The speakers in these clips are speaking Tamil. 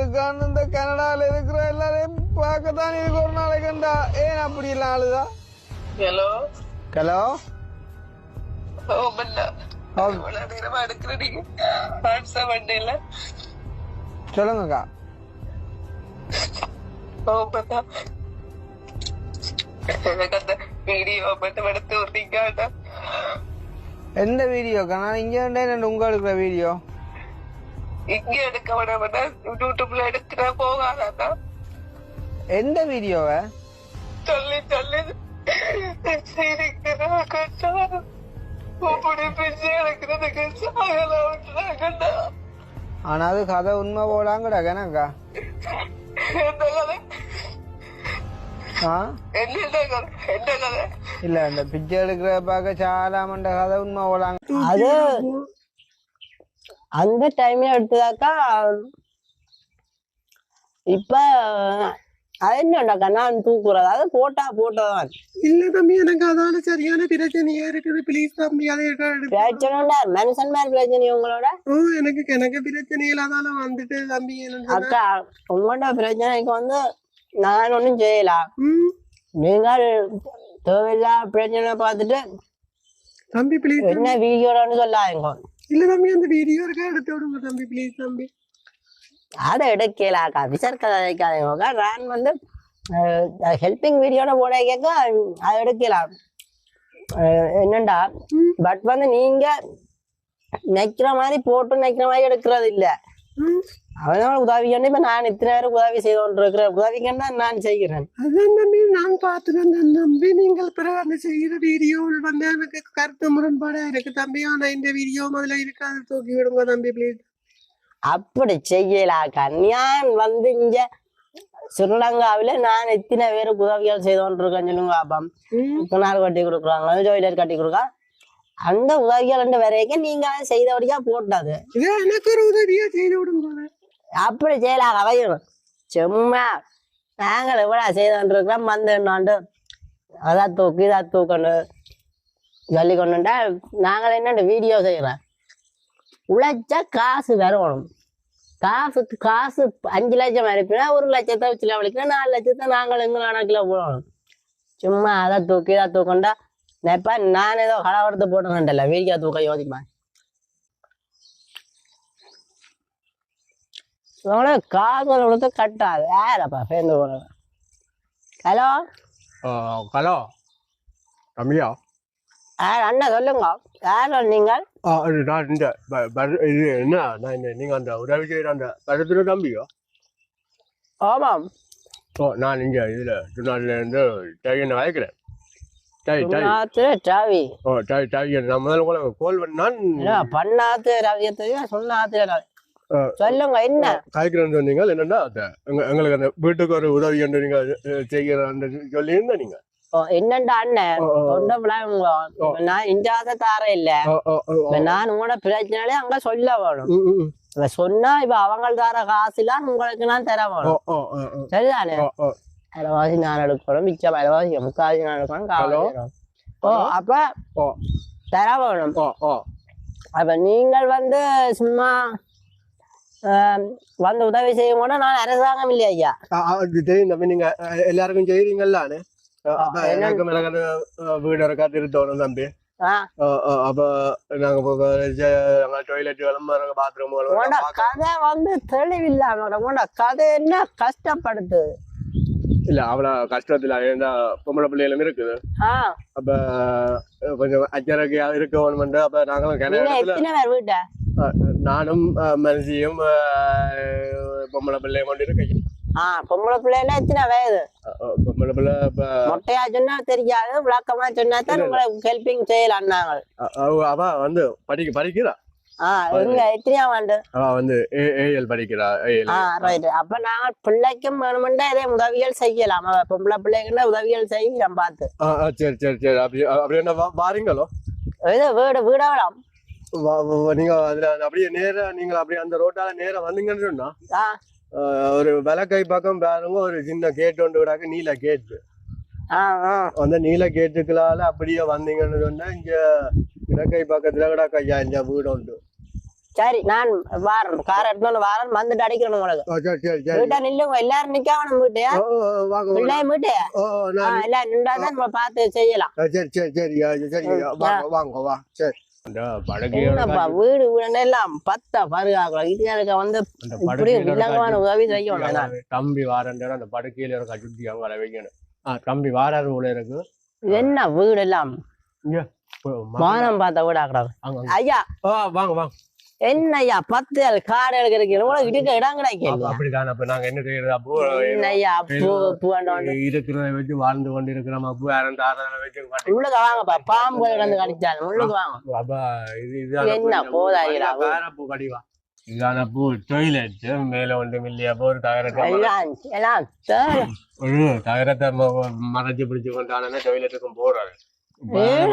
அதுக்கான இந்த கனடால இருக்கிற எல்லாரையும் பார்க்கத்தான் இதுக்கு ஒரு நாளைக்குண்டா. ஏன் அப்படி இல்லை ஆளுதா? ஹலோ ஹலோ சொல்லுங்கக்கா. எந்த வீடியோக்கா? நான் இங்க உங்க எடுக்கிற வீடியோ இங்க எடுக்க விட யூடியூப்ல எடுக்கிற போகாதா? எந்த வீடியோவ சொல்லி சொல்லி ஆனா அது கதை உண்மை போலாங்கடா கணக்கா. இல்ல இந்த பிச்சை எடுக்கிற பார்க்க சாலாமண்ட கதை உண்மை போலாங்க. அது அந்த டைம்ல எடுத்ததாக்கா. இப்ப அது என்னடாக்கா நான் தூக்குறது அது போட்டதான் இல்ல தம்பி, எனக்கு அதால சரியான பிரச்சனையா இருக்குது. பிளீஸ் தம்பி, அதை பிரச்சனை மனுஷன் மாதிரி பிரச்சனை உங்களோட. எனக்கு எனக்கு பிரச்சனைகள் அதால வந்துட்டு தம்பி. அக்கா உங்களோட பிரச்சனைக்கு வந்து நான் ஒண்ணும் செய்யலாம். நீங்கள் தேவையில்லா பிரச்சனை பார்த்துட்டு தம்பி பிளீஸ் என்ன வீடியோன்னு சொல்லாங்க. இல்ல தம்பி, அந்த வீடியோ இருக்கா எடுத்து விடுங்க தம்பி, பிளீஸ் தம்பி. அதை எடுக்கலாக்கா விசாரிக்காதீங்க. நான் வந்து ஹெல்பிங் வீடியோட போட கேட்க அதை எடுக்கலாம் என்னண்டா. பட் வந்து நீங்க நிக்கிற மாதிரி போட்டு நிக்கிற மாதிரி எடுக்கிறது இல்ல. அவனால உதவி இப்ப நான் இத்தனை நேரம் உதவி செய்து கொண்டு இருக்கிறேன். உதவிக்குன்னு தான் நான் செய்கிறேன். அதான் தம்பி நான் பார்த்துருந்தேன் தம்பி. நீங்கள் பிறகு அந்த செய்கிற வீடியோ வந்து எனக்கு கருத்து முரண்பாடா இருக்கு தம்பி. ஆனா இந்த வீடியோ முதல்ல இருக்கு, அதை தூக்கி விடுங்க தம்பி பிளீஸ். அப்படி செய்யலாக்கா. நான் வந்து இங்க ஸ்ரீலங்காவில நான் எத்தனை பேருக்கு உதவிகள் செய்து கொண்டிருக்கேன் சொல்லுங்க. பாப்பம் கிணறு கட்டி கொடுக்குறாங்க, ஜோயிலர் கட்டி கொடுக்க. அந்த உதவிகள் வரைக்கும் நீங்க செய்தபடியா போட்டாது. எனக்கு ஒரு உதவியா செய்து விடுங்க. அப்படி செய்யலாக்கா. வைக்கணும் சும்மா நாங்கள் எவ்வளவு செய்து கொண்டிருக்கிறோம். வந்து அதான் தூக்கு இதா தூக்கண்டு சொல்லி கொண்டுட்டா நாங்கள் என்ன வீடியோ செய்யறோம். உழைச்சா காசு வரணும். காசு 5 லட்சம் அனுப்பினா 1 லட்சத்தை வச்சு வலிக்கிறோம். 4 லட்சத்தை நாங்கள் எங்க கணக்கில் போடணும். சும்மா அதை தூக்கி இதை தூக்கண்டா நெப்பா நான் ஏதோ கலவரத்தை போட்டுக்கண்டல வீடியோ தூக்க யோசிப்பேன். காசு கொடுத்து கட்டாது யாரப்பா சேர்ந்து போடுறது. ஹலோ ஹலோ தம்பியா? அண்ணா சொல்லுங்க. யார் நீங்கள்? நான் இந்த இது என்ன நீங்க அந்த உதவி செய்யற அந்த படத்துல தம்பியோ? ஆமாம். நான் இங்க இதுல திருநாள்ல இருந்து டையன் அழைக்கிறேன். ரவி. நான் முதல்ல கூட கோல் பண்ணாத்து ரவியை தெரியும் சொன்னாத்து ரவி. சொல்லுங்க என்ன காய்க்கிறேன்னு சொன்னீங்க. என்னன்னா எங்களுக்கு அந்த வீட்டுக்கு ஒரு உதவி என்று நீங்க செய்கிற சொல்லியிருந்தா நீங்க என்னண்டா அண்ணன் நான் இந்த ஆசை தார இல்ல. நான் உங்களோட பிரச்சனையே அங்க சொல்ல வேணும். சொன்னா இப்ப அவங்க தர காசுலாம் உங்களுக்கு நான் தர வேணும். சரிதானே? அரைவாசி நான் எடுக்கணும், மிச்சம் அரைவாசி முக்காவாசி நான் எடுக்கணும். அப்ப தர வேணும். அப்ப நீங்கள் வந்து சும்மா வந்து உதவி செய்யும் கூட நான் அரசாங்கம் இல்லையா ஐயா? தெரியும் தம்பி, நீங்க எல்லாருக்கும் செய்யறீங்கல்லானே. வீடு இருக்கா திருத்தோணும் தம்பி. அப்ப நாங்க டாய்லெட் பாத்ரூம் கதை வந்து தெளிவில்லாம கதை என்ன கஷ்டப்படுது இல்ல. அவ்வளவு கஷ்டத்துல பொம்பளை பிள்ளைகளும் இருக்குது. அப்ப கொஞ்சம் அச்சரக்கையா இருக்கணும். அப்ப நாங்களும் வீட்ட நானும் மனசியும் பொம்பளை பிள்ளையும் கொண்டு இருக்கேன். பொம்பளை பிள்ளைன்னா எத்தனை வயது? பொம்பளை பிள்ளை மொட்டையா சொன்னா தெரியாது, விளக்கமா சொன்னா தான் உங்களுக்கு ஹெல்பிங் செய்யலாம். நாங்கள் அவ வந்து படிக்கிறா. எத்தனையாம் ஆண்டு? அவ வந்து ஏஎல் படிக்கிறா. அப்ப நாங்கள் பிள்ளைக்கும் வேணுமெண்டா இதே உதவிகள் செய்யலாம். பொம்பளை பிள்ளைங்கன்னா உதவிகள் செய்யலாம் பார்த்து. சரி சரி சரி. அப்படி என்ன வாரீங்களோ? வீடாவலாம் நீங்க அதுல அப்படியே நேரா நீங்க அப்படியே அந்த ரோட்டால நேரா வந்தீங்கன்னு சொன்னா ஒரு விளக்கை பக்கம் பாருங்க, ஒரு சின்ன கேட் ஒன்று விடாக்க நீல கேட்டு. அந்த நீல கேட்டுக்களால அப்படியே வந்தீங்கன்னு சொன்னா இங்க இடக்கை பக்கத்துல கூட கையா இந்த வீடு உண்டு. சரி நான் வாரேன் கார் எடுத்து வாரேன் வந்துட்டு அடிக்கிறேன் உங்களுக்கு சரி சரி சரி வீட்டா நில்லுங்க எல்லாரும் நிக்காம வீட்டையா வாங்க பிள்ளைய வீட்டையா எல்லாம் நின்றாதான் நம்ம பார்த்து செய்யலாம் சரி சரி சரி சரி வாங்க வாங்க வா சரி என்னப்பா வீடு வீடு எல்லாம் பத்தா பாருங்க இதுக்கு வந்து இப்படி இலங்கமான உதவி செய்யணும் தம்பி வாரண்டா அந்த படுக்கையில இருக்க சுத்தி அவங்க வைக்கணும் தம்பி வாராரு போல இருக்கு என்ன வீடு எல்லாம் வானம் பார்த்த வீடாக்குறாங்க ஐயா வாங்க வாங்க என்ன ஐயா 10 காடு எடுக்கிறீங்க இடுக்க இடம் கிடைக்கல அப்படிதான் அப்ப நாங்க என்ன செய்யறது அப்போ ஐயா பூ இருக்கிறத வச்சு வாழ்ந்து கொண்டு இருக்கிறோம் அப்போ யாரும் தாராளம் வச்சு உள்ளுக்கு வாங்கப்பா பாம்பு கிடந்து கடிச்சாலும் உள்ளுக்கு வாங்க அப்ப இது என்ன போதாயிரா வேற பூ கடிவா இதான பூ டொய்லெட் மேல ஒன்று மில்லியா ஒரு தகரத்தை ஒரு தகரத்தை மறைச்சு பிடிச்சு கொண்டான டொய்லெட்டுக்கும் போறாரு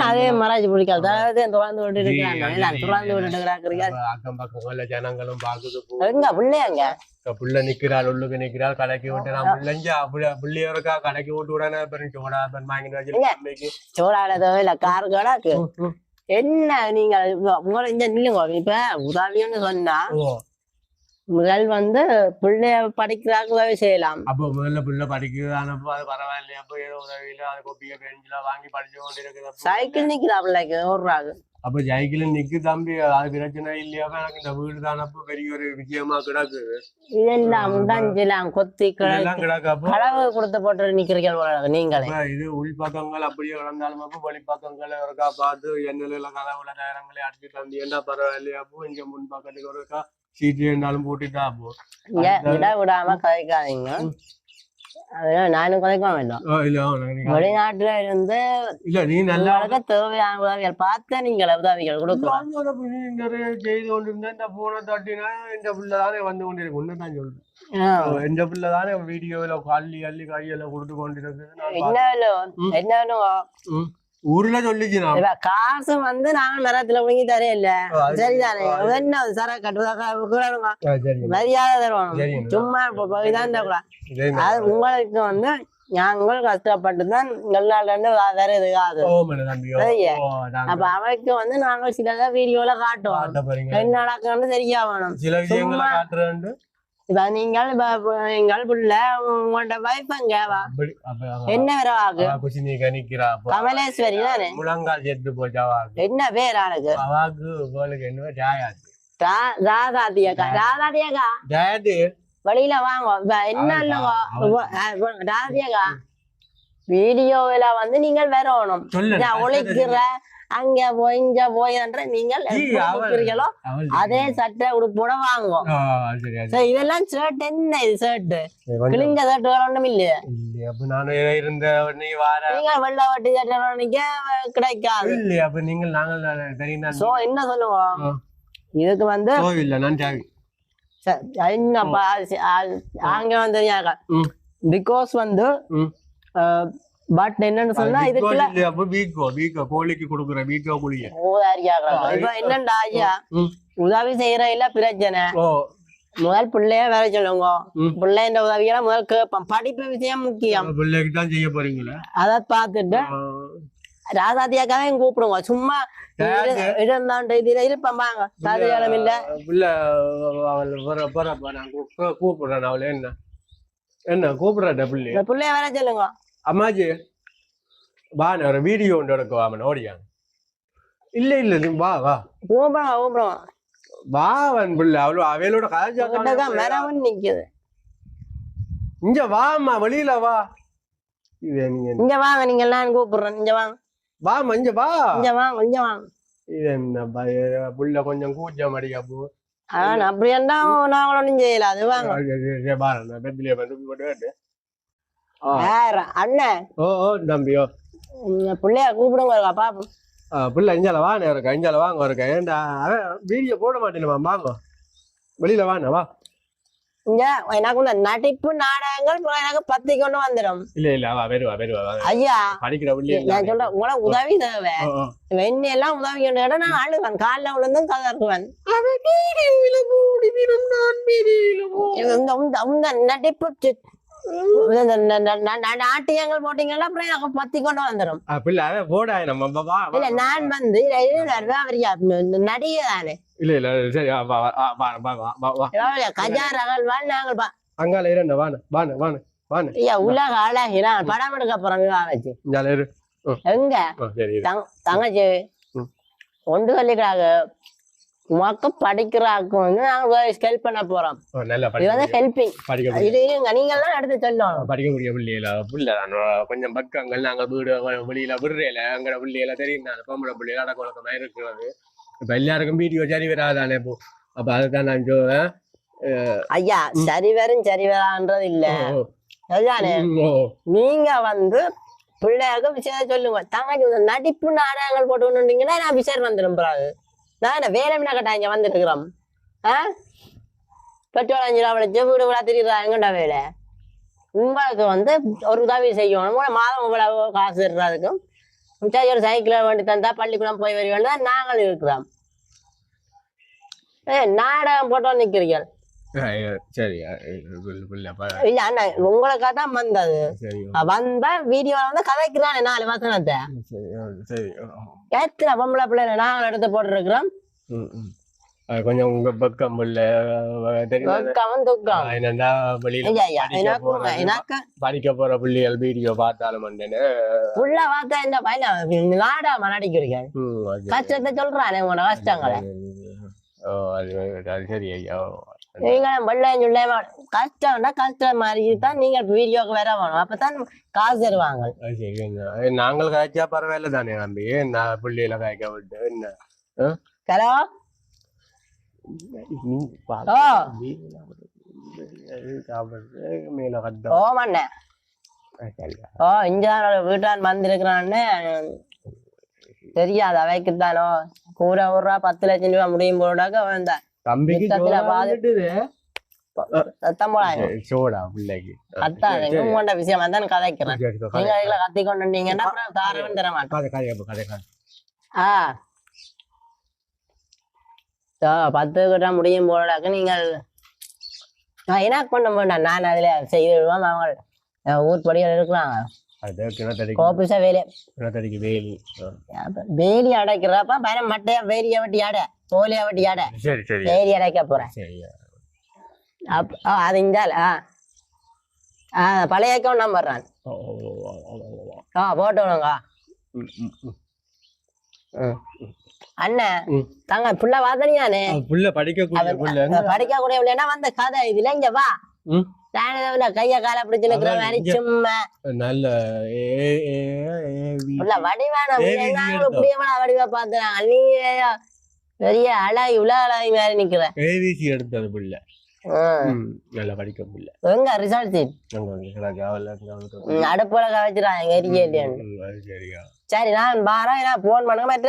அதே மராஜி பிடிக்காது தொடர்ந்து விட்டு இருக்கிறாங்க தொடர்ந்து விட்டு இருக்கிறாங்க அக்கம் பக்கம் ஜனங்களும் பாக்குது எங்க பிள்ளையாங்க புள்ள நிக்கிறாள் உள்ளுக்கு நிக்கிறாள் கடைக்கு விட்டு நான் பிள்ளைஞ்சா பிள்ளையோருக்கா கடைக்கு விட்டு விடானே சோடா வாங்கிட்டு சோடாடதோ இல்ல கார் கடாக்கு என்ன நீங்க இங்க நில்லுங்க இப்ப உதவின்னு சொன்னா முதல் வந்து பிள்ளைய படிக்கிறாங்க உதவி செய்யலாம் அப்போ முதல்ல பிள்ளை படிக்கிறதானப்போ அது பரவாயில்லையா அப்போ ஏதோ உதவியில அது கொப்பிய பெஞ்செல்லாம் வாங்கி படிச்சு கொண்டு இருக்குது சைக்கிள் நிக்கிறா பிள்ளைக்கு ஓடுறாங்க அப்ப சைக்கிள் நிக்கு தம்பி அது பிரச்சனை இல்லையா எனக்கு இந்த வீடு தானப்போ பெரிய ஒரு விஷயமா கிடக்குது இதெல்லாம் உடஞ்செல்லாம் கொத்தி கிடக்கு அப்போ கடவு கொடுத்து போட்டு நிக்கிறீங்க நீங்களே இது உள் பக்கங்கள் அப்படியே கிடந்தாலும் அப்போ வெளி பக்கங்களை ஒருக்கா பார்த்து எண்ணெயில கதவுல நேரங்களே அடிச்சு தந்தி என்ன பரவாயில்லையா அப்போ இங்க முன் பக்கத்துக்கு ஒருக்கா சீட்டு இருந்தாலும் போட்டுட்டா போ விட விடாம கதைக்காதீங்க நானும் கதைக்காம வெளிநாட்டுல இருந்து இல்ல நீ நல்லா தேவையான உதவிகள் பார்த்து நீங்கள் உதவிகள் கொடுக்கலாம் நிறைய செய்து கொண்டிருந்தா இந்த போனை தட்டினா இந்த பிள்ளைதானே வந்து கொண்டிருக்கு உன்னதான் சொல்றேன் இந்த பிள்ளைதானே வீடியோல அள்ளி அள்ளி கையில கொடுத்து கொண்டிருக்கு என்ன ஊர்ல சொல்லிச்சு காசு வந்து நாங்க மரத்துல ஒழுங்கி தரையில்ல சரிதானே என்ன சர கட்டுவதாக மரியாதை தருவாங்க சும்மா அது உங்களுக்கு வந்து நாங்கள் கஷ்டப்பட்டுதான் எல்லால இருந்து வருது காது அப்ப அவைக்கு வந்து நாங்கள் சிலத வீடியோல காட்டுவோம் என்ன நடக்குன்னு தெரியா வேணும் இப்ப நீங்கள் எங்கள் புள்ள உங்களோட வைஃப் அங்கவா என்ன வரவாகு கமலேஸ்வரி தானே முழங்கால் செத்து போச்சாவா என்ன பேர் ஆளுக்கு அவாக்கு என்ன ஜாயாத்து ராதாதியக்கா ராதாதியக்கா ஜாயாத்து வெளியில வாங்க என்ன ராதாதியக்கா வீடியோவில வந்து நீங்கள் வரணும் ஒழிக்கிற அங்க போய் இங்க போய்ன்ற நீங்கள் இருக்கிறீங்களோ அதே சட்டை உடுப்போட வாங்குவோம் இதெல்லாம் ஷர்ட் என்ன இது ஷர்ட் கிழிஞ்ச ஷர்ட் வேற ஒண்ணும் இல்லையா நீங்க வெள்ள வட்டி சட்டை கிடைக்காது சோ என்ன சொல்லுவோம் இதுக்கு வந்து என்னப்பா அங்க வந்து பிகாஸ் வந்து பட் என்னன்னு சொன்னா இதுக்குள்ள கோழிக்கு கொடுக்குற வீக்கோ குளிய இப்ப என்னண்டா ஐயா உதவி செய்யற இல்ல பிரச்சனை முதல் பிள்ளைய வேற சொல்லுங்க பிள்ளைன்ற உதவியெல்லாம் முதல் கேட்போம் படிப்பு விஷயம் முக்கியம் பிள்ளைக்கு தான் செய்ய போறீங்களா அத பாத்துட்டு ராதாதியாக்காவே கூப்பிடுங்க சும்மா இருந்தாண்டு இதுல இருப்பாங்க சாதிகாலம் இல்ல கூப்பிடுறேன் அவளை என்ன கூப்பிடுற பிள்ளைய வேற சொல்லுங்க அம்மாஜி வா ஒரு வீடியோ ஒன்று எடுக்க வாமன் ஓடியாங்க இல்ல இல்ல நீ வா வா கூப்பிடுவோம் வா வன் பிள்ளை அவ்வளோ அவையோட கதை மரவன் நிக்குது இங்க வாம்மா வெளியில வா இது நீங்க இங்க வாங்க நீங்க எல்லாம் கூப்பிடுறேன் இங்க வாங்க வாமா இங்க வா இங்க வாங்க இது என்ன புள்ள கொஞ்சம் கூச்சம் அடிக்கா போ அப்படி என்ன நாங்களும் ஒன்றும் செய்யல அது வாங்க அண்ணன் தம்பியோ பிள்ளைய கூப்பிடுங்க பாப்போம் பிள்ளை அஞ்சால வாங்க இருக்கா அஞ்சால வாங்க இருக்கா ஏன்டா வீடியோ போட மாட்டேனுமா வாங்க வெளியில வாங்க வா இங்க எனக்கு இந்த நடிப்பு நாடகங்கள் எனக்கு 10 கொண்டு வந்துடும் இல்ல வருவா ஐயா படிக்கிற நான் சொல்றேன் உங்களுக்கு உதவி தேவை என்ன எல்லாம் உதவி கொண்டு நான் அழுவேன் காலில் விழுந்தும் கதறுவேன் நடிப்பு நாட்டியங்கள் போட்டீங்கன்னா அப்புறம் எனக்கு பத்தி கொண்டு வந்துடும். பிள்ளை அதை போடா நம்ம இல்ல நான் வந்து நடிகை தானே. இல்ல சரி கஜார் அகழ்வான் நாங்கள் அங்கால இரண்டு வாணு உலக அழகி நான் படம் எடுக்க போறேன் வச்சு எங்க தங்கச்சி ஒன்று சொல்லிக்கிறாங்க உமாக்க படிக்கிறாக்கு வந்து நாங்க ஹெல்ப் பண்ண போறோம். இது வந்து ஹெல்பிங் இது நீங்க எல்லாம் எடுத்து சொல்லணும். படிக்க முடிய பிள்ளைல புள்ள கொஞ்சம் பக்கங்கள் நாங்க வீடு வெளியில விடுறேல அங்கட பிள்ளைல தெரியும் பொம்பளை பிள்ளைல அடக்க வழக்கமா இருக்கிறது. இப்ப எல்லாருக்கும் வீடியோ சரி வராதானே இப்போ. அப்ப அதுதான் நான் சொல்லுவேன் ஐயா சரி வரான்றது இல்ல அதுதானே. நீங்க வந்து பிள்ளையாக்க விஷயம் சொல்லுங்க. தங்கச்சி நடிப்பு நாடகங்கள் போட்டு நான் விஷயம் வந்துடும் பிறகு நான் என்ன வேலை கட்டா இங்க வந்துருக்கிறோம். பெட்ரோல் 5 ரூபா விளைச்சு வீடு விழா திரிடுறா எங்கண்டா வேலை. உங்களுக்கு வந்து ஒரு உதவி செய்யணும். மாதம் இவ்வளவு காசு இருக்கிறதுக்கும் சரி ஒரு சைக்கிளை வேண்டி தந்தா பள்ளிக்கூடம் போய் வர வேண்டியதான் நாங்கள் இருக்கிறோம். நாடகம் போட்டோம் நிக்கிறீங்க. சரி இல்ல அண்ணா உங்களுக்காக தான் வந்தது. வந்தா வீடியோ வந்து கதைக்கிறானே 4 வசனத்தை எத்தனை பொம்பளை பிள்ளை நாங்கள் எடுத்து போட்டுருக்கிறோம். கொஞ்சம் உங்க பக்கம் படிக்க போற பிள்ளைகள் வீடியோ பார்த்தாலும் புள்ள பார்த்தா என்ன பையன் நாடாம நடிக்கிறீங்க. கஷ்டத்தை சொல்றானே உங்களோட கஷ்டங்களை. சரி ஐயா நீங்களும் வெள்ளையும் சொல்ல கஷ்டம்னா கஷ்டம் மாதிரி தான் நீங்க வீடியோக்கு வேற வேணும். அப்பதான் காசு தருவாங்க. நாங்கள் காய்ச்சா பரவாயில்ல தானே நம்பி நான் பிள்ளையில காய்க்க விட்டு என்ன. ஹலோ மேல ஓமண்ண இங்க வீட்டான் வந்திருக்கிறான்னு தெரியாது. அவைக்குத்தானோ கூட 1 ரூபா 10 லட்சம் ரூபாய் முடியும் போடாக்க வந்தேன் தம்பிக்கு விஷயம் தான் கதைக்கிறேன். நீங்க கத்தி கொண்டுட்டீங்கன்னா தாரவன் தர மாட்டேன். 10 கிட்ட முடியும் போடாக்க நீங்கள் என்ன பண்ண மாட்டேன். நான் அதுல செய்து விடுவோம். அவங்க ஊர் படிகள் இருக்கிறாங்க வேலி அடைக்கிறப்ப பயணம் மட்டையா வேலிய வட்டி ஆட போலியா வட்டி ஆட வேலி அடைக்க போறேன். அது இந்தால் பழைய அக்கௌண்ட் நம்பர் போட்டுங்க அண்ணன் தங்க புள்ள வாதனியானே படிக்க கூடிய இல்லைன்னா வந்த கதை இதுல இங்க வா கைய கால பிடிச்சு நிக்கிற மாதிரி சும்மா நல்ல வடிவான வடிவா பாத்துறாங்க. நீ பெரிய அழகி உலக அழகி மாதிரி நிக்கிற எடுத்தது புள்ள நல்லா படிக்க புள்ள எங்க ரிசல்ட் அடுப்புல கவச்சிடாங்க எரிய. சரி நான் பாரேன் போன் பண்ணுங்க மற்ற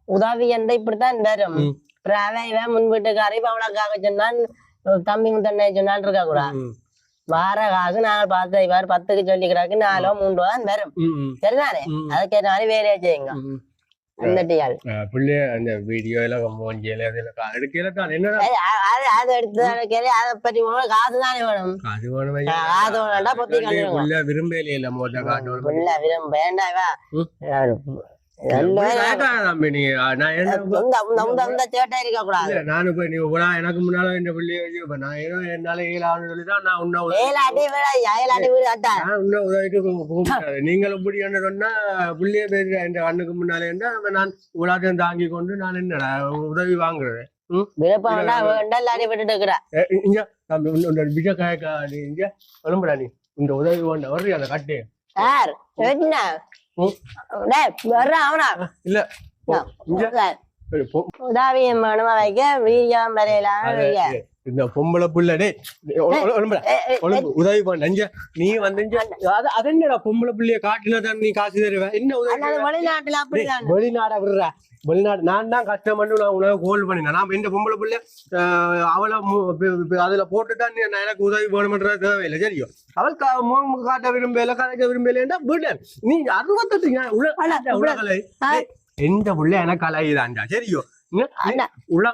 உதவி என்ற இப்படித்தான் வரும். முன் வீட்டுக்காரி அவளக்காக சொன்னான் தம்பி தன்னை சொன்னான் இருக்கா கூட வார காசு நாங்கள் பார்த்து இவ்வாறு 10க்கு சொல்லிக்கிறாக்கு 4 3 தான் வரும். சரிதானே அதுக்கேற்ற மாதிரி வேலையா செய்யுங்க. அந்த வீடியோல அது எடுத்து அதை பற்றி காசு தானே வேணும். காசு வேணும் விரும்ப வேண்டாம். எனக்கு முன்னால நீங்களும் இப்படி என்ன சொன்னா புள்ளிய பேசுற என் கண்ணுக்கு முன்னாலே நான் உலகத்தையும் தாங்கி கொண்டு நான் என்னடா உதவி வாங்குறேன். இந்த உதவி கொண்ட வர்றீ அந்த கட்டு இல்ல இந்த பொம்பளை புள்ளடே உதவி பண்ண நீ வந்து அது என்னடா பொம்பளை புள்ளைய காட்டுலதான் நீ காசு தருவ என்ன வெளிநாடா விடுற வெளிநாடு நான் தான் கஷ்டப்பட்டு நான் உனக்கு கோல் பண்ணினேன். நான் இந்த பொம்பளை புள்ள அவளை அதுல போட்டுதான் எனக்கு உதவி வேணும்ன்றது தேவையில்லை. சரியோ அவள் காட்ட விரும்பல கதைக்க விரும்பலன்னா விட நீ 68 உலகலை எந்த புள்ள எனக்கு அழகிதான்டா. சரியோ உள்ள